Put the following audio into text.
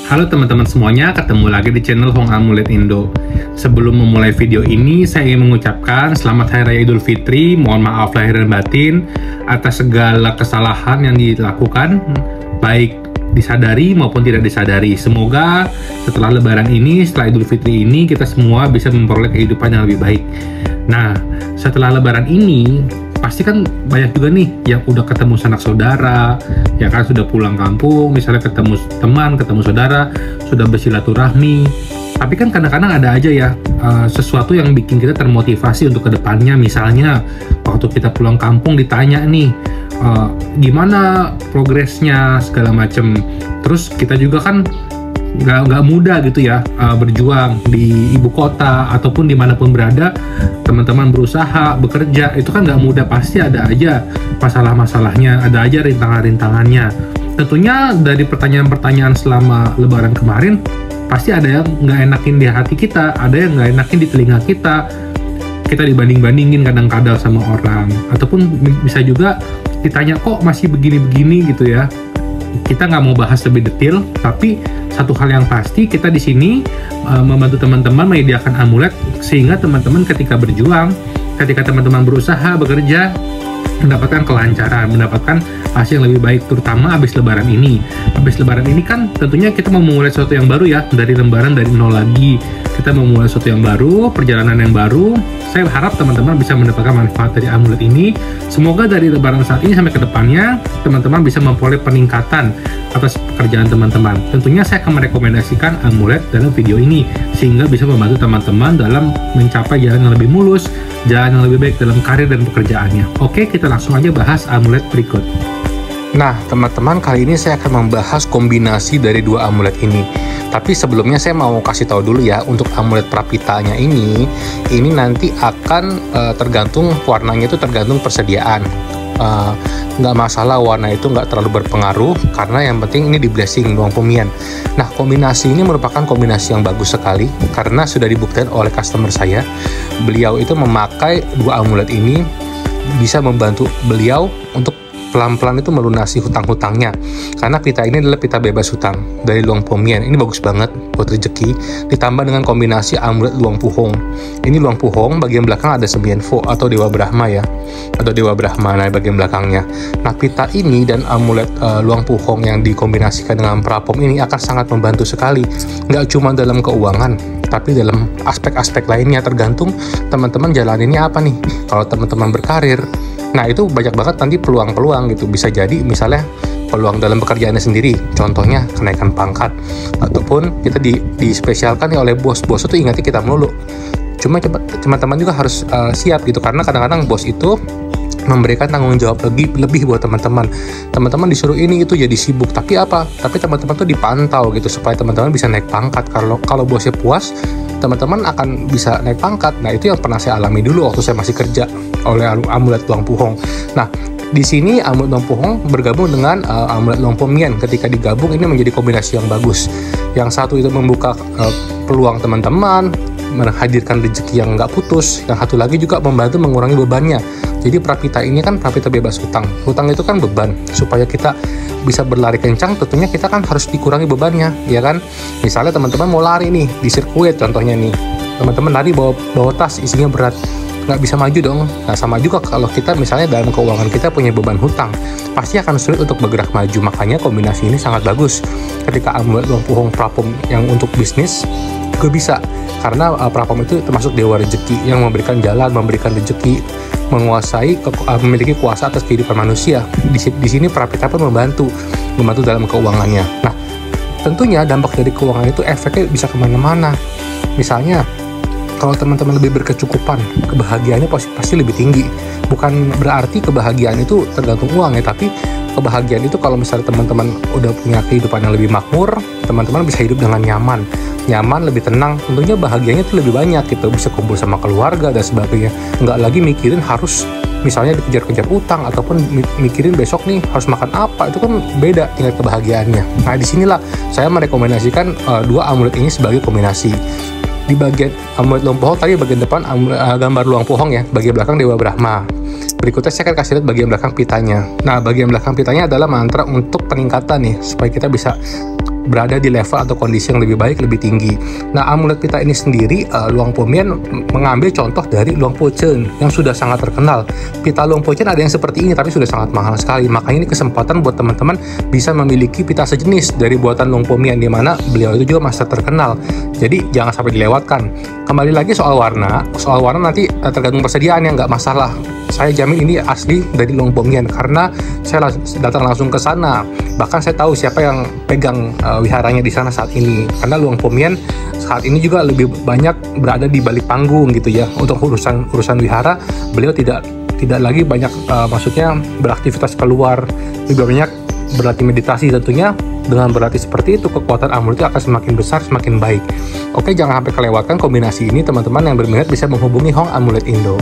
Halo teman-teman semuanya, ketemu lagi di channel Hong Amulet Indo. Sebelum memulai video ini, saya ingin mengucapkan selamat Hari Raya Idul Fitri. Mohon maaf lahir dan batin atas segala kesalahan yang dilakukan, baik disadari maupun tidak disadari. Semoga setelah Lebaran ini, setelah Idul Fitri ini, kita semua bisa memperoleh kehidupan yang lebih baik. Nah, setelah Lebaran ini, pasti kan banyak juga nih yang udah ketemu sanak saudara, ya kan, sudah pulang kampung, misalnya ketemu teman, ketemu saudara, sudah bersilaturahmi. Tapi kan kadang-kadang ada aja ya sesuatu yang bikin kita termotivasi untuk kedepannya. Misalnya waktu kita pulang kampung ditanya nih, gimana progresnya segala macem. Terus kita juga kan nggak mudah gitu ya berjuang di ibu kota ataupun dimanapun berada. Teman-teman berusaha, bekerja, itu kan nggak mudah, pasti ada aja masalah-masalahnya, ada aja rintangan-rintangannya. Tentunya dari pertanyaan-pertanyaan selama Lebaran kemarin, pasti ada yang nggak enakin di hati kita, ada yang nggak enakin di telinga kita. Kita dibanding-bandingin kadang-kadang sama orang, ataupun bisa juga ditanya kok masih begini-begini gitu ya. Kita nggak mau bahas lebih detail, tapi satu hal yang pasti, kita di sini membantu teman-teman menyediakan amulet sehingga teman-teman ketika berjuang, ketika teman-teman berusaha, bekerja, mendapatkan kelancaran, mendapatkan hasil yang lebih baik, terutama habis Lebaran ini. Habis Lebaran ini kan tentunya kita mau memulai sesuatu yang baru ya, dari lembaran dari nol lagi. Kita memulai sesuatu yang baru, perjalanan yang baru. Saya harap teman-teman bisa mendapatkan manfaat dari amulet ini. Semoga dari Lebaran saat ini sampai ke depannya, teman-teman bisa memperoleh peningkatan atas pekerjaan teman-teman. Tentunya saya akan merekomendasikan amulet dalam video ini, sehingga bisa membantu teman-teman dalam mencapai jalan yang lebih mulus, jalan yang lebih baik dalam karir dan pekerjaannya. Oke, kita langsung aja bahas amulet berikut. Nah, teman-teman, kali ini saya akan membahas kombinasi dari dua amulet ini. Tapi sebelumnya saya mau kasih tahu dulu ya, untuk amulet prapitanya ini nanti akan tergantung warnanya, itu tergantung persediaan. Nggak masalah warna itu nggak terlalu berpengaruh, karena yang penting ini di blessing luang pumian. Nah, kombinasi ini merupakan kombinasi yang bagus sekali karena sudah dibuktikan oleh customer saya. Beliau itu memakai dua amulet ini bisa membantu beliau untuk pelan-pelan itu melunasi hutang-hutangnya, karena pita ini adalah pita bebas hutang dari luang pumian. Ini bagus banget buat rezeki, ditambah dengan kombinasi amulet luang puhong. Ini luang puhong, bagian belakang ada sembilan fo atau dewa Brahma ya, atau dewa Brahma, nah bagian belakangnya. Nah, pita ini dan amulet luang puhong yang dikombinasikan dengan prapom ini akan sangat membantu sekali, nggak cuma dalam keuangan, tapi dalam aspek-aspek lainnya, tergantung teman-teman jalaninnya apa nih. Kalau teman-teman berkarir, nah itu banyak banget nanti peluang-peluang gitu. Bisa jadi misalnya peluang dalam pekerjaannya sendiri, contohnya kenaikan pangkat, ataupun kita dispesialkan nih oleh bos itu ingatnya kita melulu. Cuma teman-teman juga harus siap gitu, karena kadang-kadang bos itu memberikan tanggung jawab lebih buat teman-teman. Teman-teman disuruh ini itu jadi sibuk, tapi teman-teman tuh dipantau gitu supaya teman-teman bisa naik pangkat. Kalau bosnya puas, teman-teman akan bisa naik pangkat. Nah, itu yang pernah saya alami dulu waktu saya masih kerja oleh amulet luang puhong. Nah, di sini amulet luang puhong bergabung dengan amulet luang pumian. Ketika digabung, ini menjadi kombinasi yang bagus. Yang satu itu membuka peluang teman-teman, menghadirkan rezeki yang nggak putus. Yang satu lagi juga membantu mengurangi bebannya. Jadi prapita ini kan prapita bebas hutang. Hutang itu kan beban. Supaya kita bisa berlari kencang, tentunya kita kan harus dikurangi bebannya, ya kan? Misalnya teman-teman mau lari nih di sirkuit contohnya nih, teman-teman lari bawa tas isinya berat, nggak bisa maju dong. Nah, sama juga kalau kita misalnya dalam keuangan kita punya beban hutang, pasti akan sulit untuk bergerak maju. Makanya kombinasi ini sangat bagus. Ketika amulet luang puhong prapom yang untuk bisnis juga bisa, karena prapom itu termasuk dewa rezeki yang memberikan jalan, memberikan rezeki, menguasai, memiliki kuasa atas kehidupan manusia. Di sini prapita pun membantu dalam keuangannya. Nah, tentunya dampak dari keuangan itu efeknya bisa kemana-mana. Misalnya, kalau teman-teman lebih berkecukupan, kebahagiaannya pasti lebih tinggi. Bukan berarti kebahagiaan itu tergantung uang ya, tapi kebahagiaan itu kalau misalnya teman-teman udah punya kehidupan yang lebih makmur, teman-teman bisa hidup dengan nyaman, lebih tenang, tentunya bahagianya itu lebih banyak gitu, bisa kumpul sama keluarga dan sebagainya. Nggak lagi mikirin harus misalnya dikejar-kejar utang, ataupun mikirin besok nih harus makan apa, itu kan beda tingkat kebahagiaannya. Nah, disinilah saya merekomendasikan dua amulet ini sebagai kombinasi. Di bagian amulet luang puhong tadi, bagian depan gambar luang puhong ya, bagian belakang dewa Brahma. Berikutnya saya akan kasih lihat bagian belakang pitanya. Nah, bagian belakang pitanya adalah mantra untuk peningkatan nih, supaya kita bisa berada di level atau kondisi yang lebih baik, lebih tinggi. Nah, amulet pita ini sendiri, Luang Po Mian mengambil contoh dari Luang Po Chen yang sudah sangat terkenal. Pita Luang Po Chen ada yang seperti ini tapi sudah sangat mahal sekali. Makanya ini kesempatan buat teman-teman bisa memiliki pita sejenis dari buatan Luang Po Mian, di mana beliau itu juga master terkenal. Jadi jangan sampai dilewatkan. Kembali lagi soal warna nanti tergantung persediaan, ya, nggak masalah. Saya jamin ini asli dari Luang Po Mian karena saya datang langsung ke sana. Bahkan saya tahu siapa yang pegang wiharanya di sana saat ini. Karena Luang Po Mian saat ini juga lebih banyak berada di balik panggung gitu ya. Untuk urusan wihara, beliau tidak lagi banyak maksudnya beraktivitas keluar, lebih banyak berlatih meditasi. Tentunya dengan berlatih seperti itu, kekuatan amulet itu akan semakin besar, semakin baik. Oke, jangan sampai kelewatkan kombinasi ini. Teman-teman yang berminat bisa menghubungi Hong Amulet Indo.